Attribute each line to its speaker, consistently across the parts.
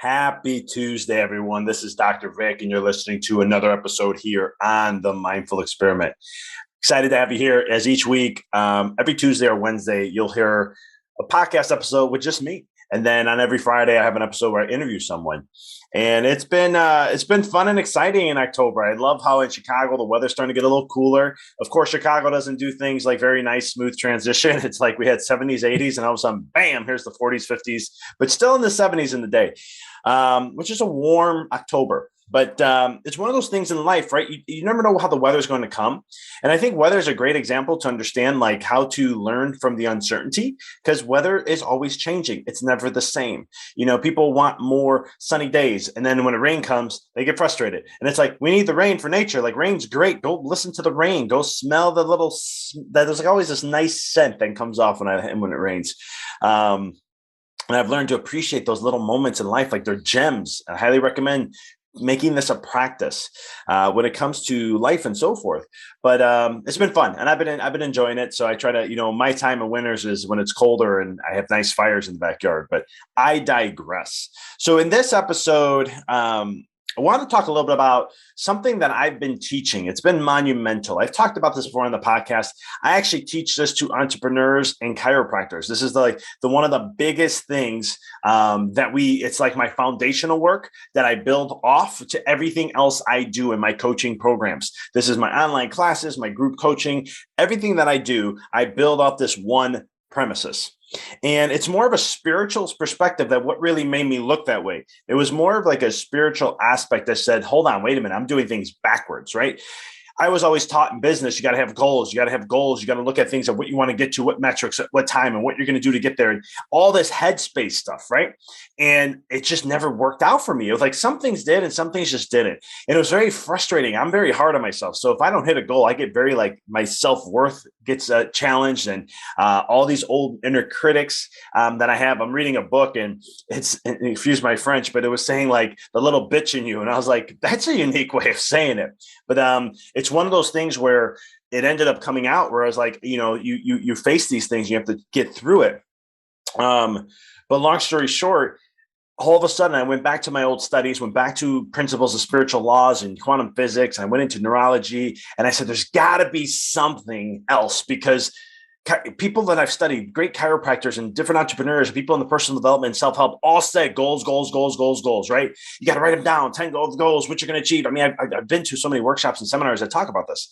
Speaker 1: Happy Tuesday, everyone. This is Dr. Vic, and you're listening to another episode here on the Mindful Experiment. Excited to have you here as each week, every Tuesday or Wednesday, you'll hear a podcast episode with just me. And then on every Friday, I have an episode where I interview someone. And it's been fun and exciting in October. I love how in Chicago, the weather's starting to get a little cooler. Of course, Chicago doesn't do things like very nice, smooth transition. It's like we had 70s, 80s, and all of a sudden, bam, here's the 40s, 50s, but still in the 70s in the day, which is a warm October. But it's one of those things in life, right? You never know how the weather is going to come. And I think weather is a great example to understand like how to learn from the uncertainty, because weather is always changing. It's never the same. You know, people want more sunny days. And then when the rain comes, they get frustrated. And it's like, we need the rain for nature. Like rain's great. Go listen to the rain. Go smell the little, there's like always this nice scent that comes off when it rains. And I've learned to appreciate those little moments in life, like they're gems. I highly recommend making this a practice when it comes to life and so forth. But it's been fun, and I've been enjoying it. So I try to, my time of winters is when it's colder and I have nice fires in the backyard. But I digress. So in this episode, I want to talk a little bit about something that I've been teaching. It's been monumental. I've talked about this before on the podcast. I actually teach this to entrepreneurs and chiropractors. This is the one of the biggest things it's like my foundational work that I build off to everything else I do in my coaching programs. This is my online classes, my group coaching, everything that I do, I build off this one premises. And it's more of a spiritual perspective that what really made me look that way. It was more of like a spiritual aspect that said, hold on, wait a minute, I'm doing things backwards, right? I was always taught in business, you got to have goals. You got to have goals. You got to look at things of what you want to get to, what metrics, at what time, and what you're going to do to get there. And all this headspace stuff, right? And it just never worked out for me. It was like some things did and some things just didn't. And it was very frustrating. I'm very hard on myself. So if I don't hit a goal, I get very my self-worth gets challenged, and all these old inner critics that I have. I'm reading a book, and excuse my French, but it was saying like the little bitch in you. And I was like, that's a unique way of saying it. But it's one of those things where it ended up coming out where I was like, you face these things, you have to get through it. But long story short, all of a sudden I went back to my old studies, went back to principles of spiritual laws and quantum physics. I went into neurology, and I said, there's got to be something else, because people that I've studied, great chiropractors and different entrepreneurs, people in the personal development and self-help, all said goals, right? You got to write them down, 10 goals, what you're going to achieve. I mean, I've been to so many workshops and seminars that talk about this,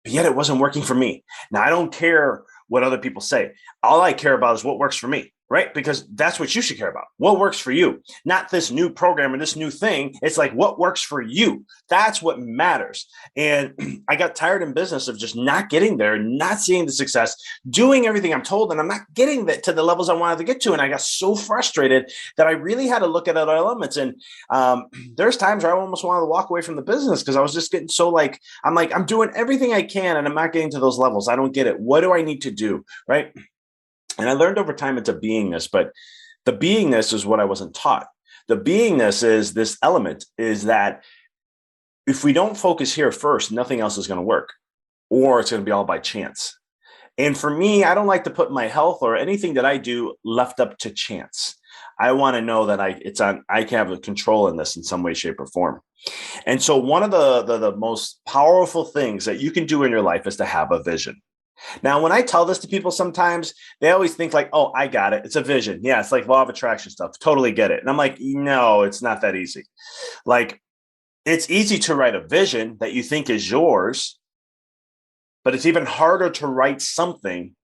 Speaker 1: but yet it wasn't working for me. Now, I don't care what other people say. All I care about is what works for me, right? Because that's what you should care about. What works for you, not this new program or this new thing. It's like what works for you. That's what matters. And I got tired in business of just not getting there, not seeing the success, doing everything I'm told, and I'm not getting to the levels I wanted to get to. And I got so frustrated that I really had to look at other elements. And there's times where I almost wanted to walk away from the business because I was just getting so I'm doing everything I can and I'm not getting to those levels. I don't get it. What do I need to do? Right. And I learned over time it's a beingness, but the beingness is what I wasn't taught. The beingness is this element is that if we don't focus here first, nothing else is going to work, or it's going to be all by chance. And for me, I don't like to put my health or anything that I do left up to chance. I want to know that I can have control in this in some way, shape, or form. And so one of the most powerful things that you can do in your life is to have a vision. Now, when I tell this to people, sometimes they always think like, oh, I got it. It's a vision. Yeah, it's like law of attraction stuff. Totally get it. And I'm like, no, it's not that easy. Like, it's easy to write a vision that you think is yours, but it's even harder to write something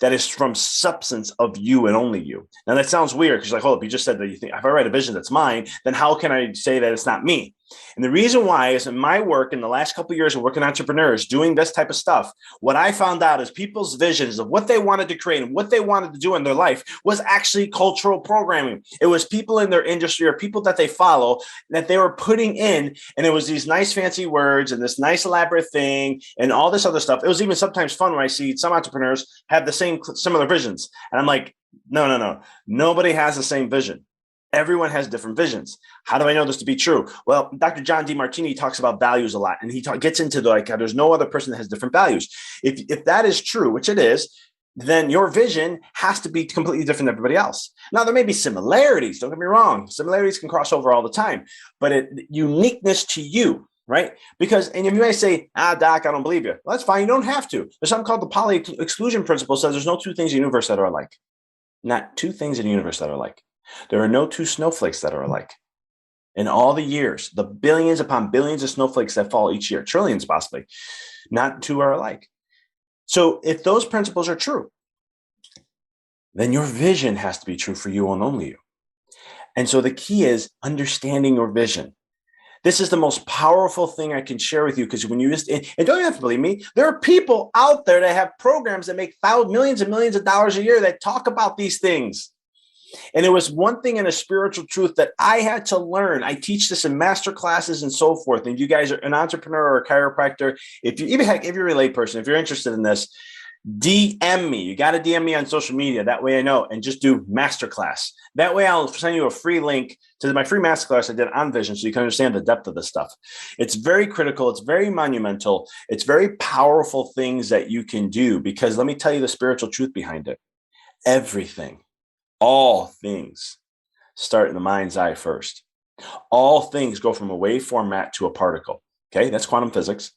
Speaker 1: that is from substance of you and only you. Now, that sounds weird because like, hold up, you just said that you think if I write a vision that's mine, then how can I say that it's not me? And the reason why is in my work in the last couple of years of working entrepreneurs, doing this type of stuff, what I found out is people's visions of what they wanted to create and what they wanted to do in their life was actually cultural programming. It was people in their industry or people that they follow that they were putting in, and it was these nice fancy words and this nice elaborate thing and all this other stuff. It was even sometimes fun when I see some entrepreneurs have the same similar visions. And I'm like, no. Nobody has the same vision. Everyone has different visions. How do I know this to be true? Well, Dr. John DeMartini talks about values a lot, and he gets into there's no other person that has different values. If that is true, which it is, then your vision has to be completely different than everybody else. Now, there may be similarities. Don't get me wrong. Similarities can cross over all the time, but uniqueness to you, right? Because, and you may say, Doc, I don't believe you. Well, that's fine. You don't have to. There's something called the Pauli exclusion principle. Says there's no two things in the universe that are alike. Not two things in the universe that are alike. There are no two snowflakes that are alike. In all the years, the billions upon billions of snowflakes that fall each year, trillions possibly, not two are alike. So if those principles are true, then your vision has to be true for you and only you. And so the key is understanding your vision. This is the most powerful thing I can share with you, because when you just, and don't you have to believe me, there are people out there that have programs that make millions and millions of dollars a year that talk about these things. And it was one thing in a spiritual truth that I had to learn. I teach this in masterclasses and so forth. And if you guys are an entrepreneur or a chiropractor, if you're a lay person, if you're interested in this, DM me. You got to DM me on social media. That way I know, and just do masterclass. That way I'll send you a free link to my free masterclass I did on vision, so you can understand the depth of this stuff. It's very critical. It's very monumental. It's very powerful things that you can do, because let me tell you the spiritual truth behind it. Everything, all things start in the mind's eye first. All things go from a wave format to a particle. Okay, that's quantum physics.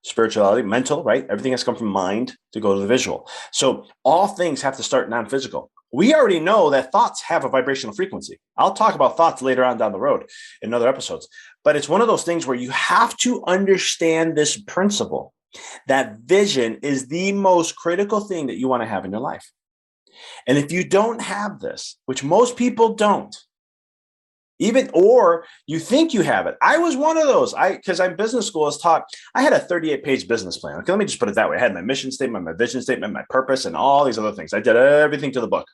Speaker 1: Spirituality, mental, right? Everything has come from mind to go to the visual. So all things have to start non-physical. We already know that thoughts have a vibrational frequency. I'll talk about thoughts later on down the road in other episodes. But it's one of those things where you have to understand this principle, that vision is the most critical thing that you want to have in your life. And if you don't have this, which most people don't, or you think you have it. I was one of those. Because I'm business school was taught, I had a 38-page business plan. Okay, let me just put it that way. I had my mission statement, my vision statement, my purpose, and all these other things. I did everything to the book.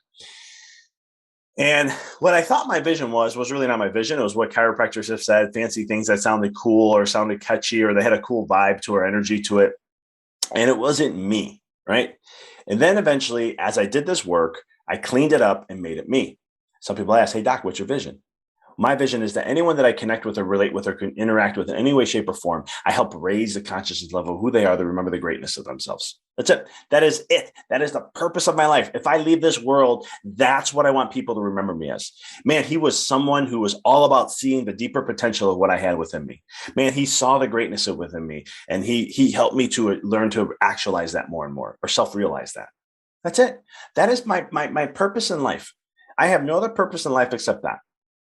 Speaker 1: And what I thought my vision was really not my vision. It was what chiropractors have said, fancy things that sounded cool or sounded catchy, or they had a cool vibe to or energy to it. And it wasn't me, right? And then eventually, as I did this work, I cleaned it up and made it me. Some people ask, hey, Doc, what's your vision? My vision is that anyone that I connect with or relate with or can interact with in any way, shape, or form, I help raise the consciousness level of who they are to remember the greatness of themselves. That's it. That is it. That is the purpose of my life. If I leave this world, that's what I want people to remember me as. Man, he was someone who was all about seeing the deeper potential of what I had within me. Man, he saw the greatness of within me, and he helped me to learn to actualize that more and more, or self-realize that. That's it. That is my purpose in life. I have no other purpose in life except that.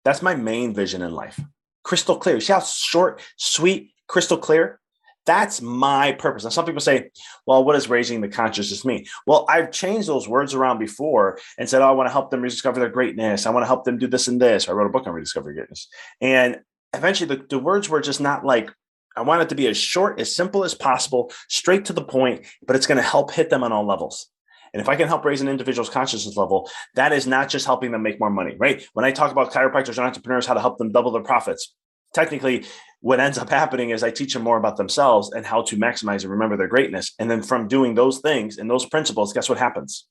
Speaker 1: That's my main vision in life. Crystal clear. You see how short, sweet, crystal clear? That's my purpose. Now, some people say, well, what does raising the consciousness mean? Well, I've changed those words around before and said, oh, I want to help them rediscover their greatness. I want to help them do this and this. I wrote a book on rediscovering greatness. And eventually the words were just not like, I want it to be as short, as simple as possible, straight to the point, but it's going to help hit them on all levels. And if I can help raise an individual's consciousness level, that is not just helping them make more money, right? When I talk about chiropractors and entrepreneurs, how to help them double their profits, technically what ends up happening is I teach them more about themselves and how to maximize and remember their greatness. And then from doing those things and those principles, guess what happens?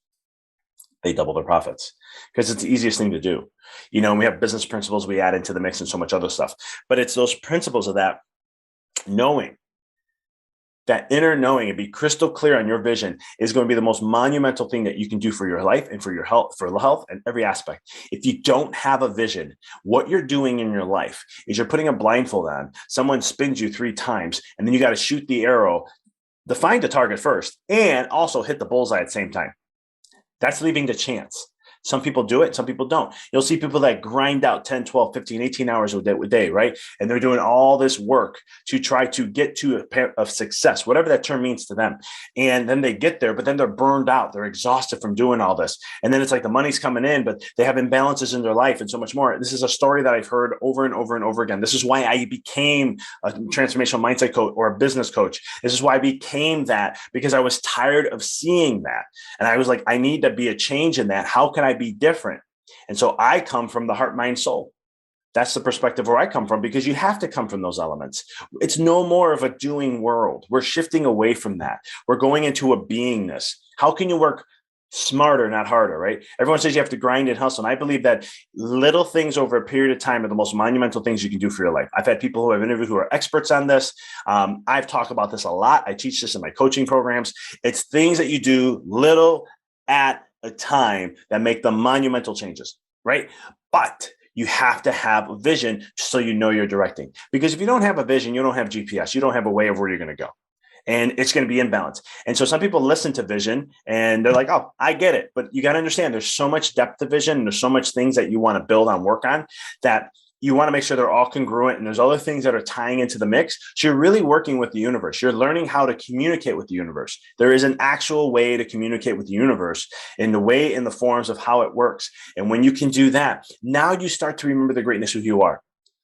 Speaker 1: They double their profits, because it's the easiest thing to do. You know, we have business principles we add into the mix and so much other stuff, but it's those principles of that knowing. That inner knowing and be crystal clear on your vision is going to be the most monumental thing that you can do for your life and for your health, and every aspect. If you don't have a vision, what you're doing in your life is you're putting a blindfold on. Someone spins you 3 times, and then you got to shoot the arrow, define the target first, and also hit the bullseye at the same time. That's leaving the chance. Some people do it, some people don't. You'll see people that grind out 10, 12, 15, 18 hours a day, right? And they're doing all this work to try to get to a pair of success, whatever that term means to them. And then they get there, but then they're burned out. They're exhausted from doing all this. And then it's like the money's coming in, but they have imbalances in their life and so much more. This is a story that I've heard over and over and over again. This is why I became a transformational mindset coach or a business coach. This is why I became that, because I was tired of seeing that. And I was like, I need to be a change in that. How can I be different? And so I come from the heart, mind, soul. That's the perspective where I come from, because you have to come from those elements. It's no more of a doing world. We're shifting away from that. We're going into a beingness. How can you work smarter, not harder, right? Everyone says you have to grind and hustle. And I believe that little things over a period of time are the most monumental things you can do for your life. I've had people who I've interviewed who are experts on this. I've talked about this a lot. I teach this in my coaching programs. It's things that you do little at a time that make the monumental changes, right? But you have to have a vision so you know you're directing. Because if you don't have a vision, you don't have GPS, you don't have a way of where you're going to go. And it's going to be imbalanced. And so some people listen to vision and they're like, oh, I get it. But you got to understand there's so much depth of vision. And there's so much things that you want to build on, work on, that you want to make sure they're all congruent. And there's other things that are tying into the mix. So you're really working with the universe. You're learning how to communicate with the universe. There is an actual way to communicate with the universe in the forms of how it works. And when you can do that, now you start to remember the greatness of who you are.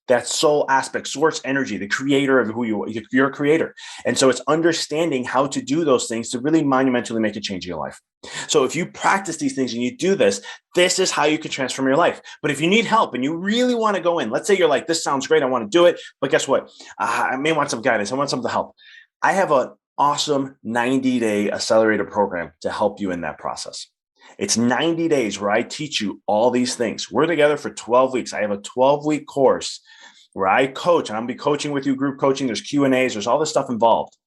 Speaker 1: That soul aspect, source energy, the creator of who you are. You're a creator. And so it's understanding how to do those things to really monumentally make a change in your life. So if you practice these things and you do this, this is how you can transform your life. But if you need help and you really want to go in, let's say you're like, this sounds great, I want to do it, but guess what? I may want some guidance. I want some help. I have an awesome 90-day accelerator program to help you in that process. It's 90 days where I teach you all these things. We're together for 12 weeks. I have a 12-week course where I coach, and I'll be coaching with you, group coaching. There's Q&As. There's all this stuff involved.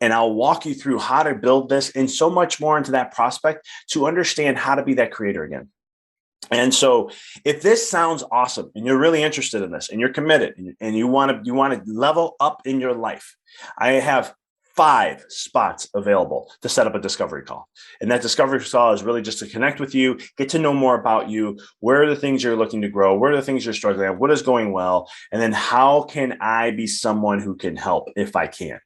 Speaker 1: And I'll walk you through how to build this and so much more into that prospect to understand how to be that creator again. And so if this sounds awesome and you're really interested in this and you're committed and you want to level up in your life, I have 5 spots available to set up a discovery call. And that discovery call is really just to connect with you, get to know more about you. Where are the things you're looking to grow? Where are the things you're struggling at? What is going well? And then how can I be someone who can help if I can?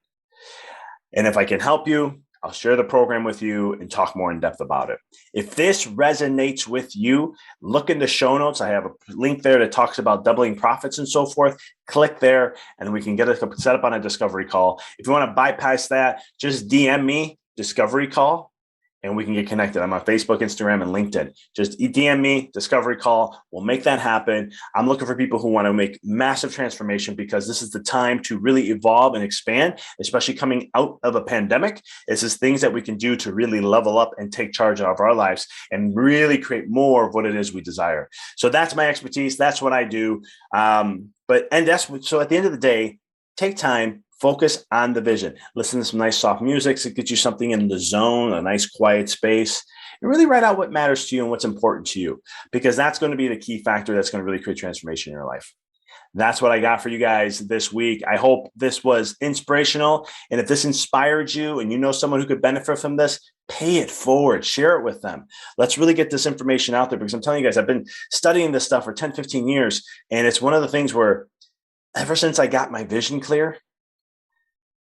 Speaker 1: And if I can help you, I'll share the program with you and talk more in depth about it. If this resonates with you, look in the show notes. I have a link there that talks about doubling profits and so forth. Click there and we can get it set up on a discovery call. If you want to bypass that, just DM me discovery call and we can get connected. I'm on Facebook, Instagram, and LinkedIn. Just DM me, discovery call. We'll make that happen. I'm looking for people who want to make massive transformation because this is the time to really evolve and expand, especially coming out of a pandemic. This is things that we can do to really level up and take charge of our lives and really create more of what it is we desire. So that's my expertise. That's what I do. So at the end of the day, take time. Focus on the vision. Listen to some nice soft music to get you something in the zone, a nice quiet space, and really write out what matters to you and what's important to you, because that's going to be the key factor that's going to really create transformation in your life. That's what I got for you guys this week. I hope this was inspirational. And if this inspired you and you know someone who could benefit from this, pay it forward, share it with them. Let's really get this information out there, because I'm telling you guys, I've been studying this stuff for 10, 15 years. And it's one of the things where ever since I got my vision clear,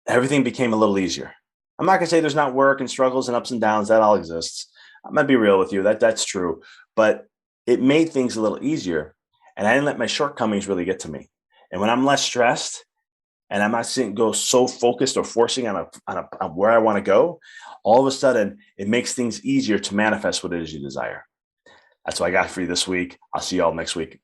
Speaker 1: everything became a little easier. I'm not going to say there's not work and struggles and ups and downs. That all exists. I'm going to be real with you. That's true. But it made things a little easier. And I didn't let my shortcomings really get to me. And when I'm less stressed and I'm not go so focused or forcing on where I want to go, all of a sudden it makes things easier to manifest what it is you desire. That's what I got for you this week. I'll see you all next week.